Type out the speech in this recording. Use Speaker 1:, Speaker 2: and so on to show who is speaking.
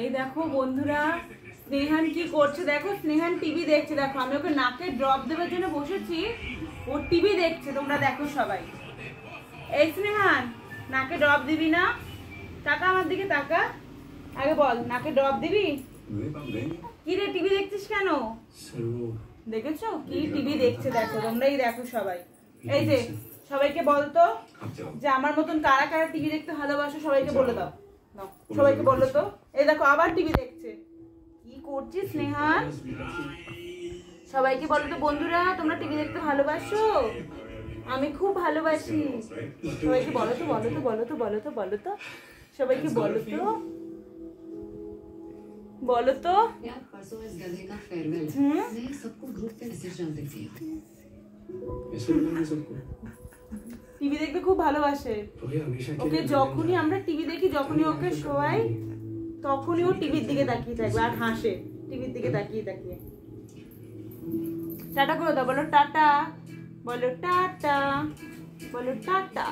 Speaker 1: এই দেখো বন্ধুরা, স্নেহান কি করছে দেখো। স্নেহান টিভি দেখছে দেখো। আমি ওকে নাকে ড্রপ দেওয়ার জন্য বসেছি, ও টিভি দেখছে। তোমরা দেখো সবাই। এই স্নেহান, নাকে ড্রপ দিবি না? তাকা আমার দিকে, তাকা। আগে বল, নাকে ড্রপ দিবি? কি রে, টিভি দেখছিস কেন? দেখেছো কি টিভি দেখছে দেখো। তোমরাই দেখো সবাই। এই যে সবাইকে বলতো যে আমার মতন কারা কারা টিভি দেখতে ভালোবাসো, সবাইকে বলে দাও। সবাইকে বললো তো। এই দেখো আবার টিভি দেখছে। কি করছিস স্নেহান? সবাইকে বলো তো বন্ধুরা, তোমরা টিভি দেখতে ভালোবাসো? আমি খুব ভালোবাসি। সবাইকে বলো তো, বলো তো, বলো তো, বলো তো, বলো তো। সবাইকে বলো তো, বলো তো। টিভি দেখতে খুব ভালোবাসে। ওকে যখনই আমরা টিভি দেখি, যখনই ওকে শোয়াই, তখনই ও টিভির দিকে তাকিয়ে থাকবে আর হাসে টিভির দিকে তাকিয়ে তাকিয়ে। টাটা করে দাও, বলো টাটা, বলো টাটা, বলো টাটা।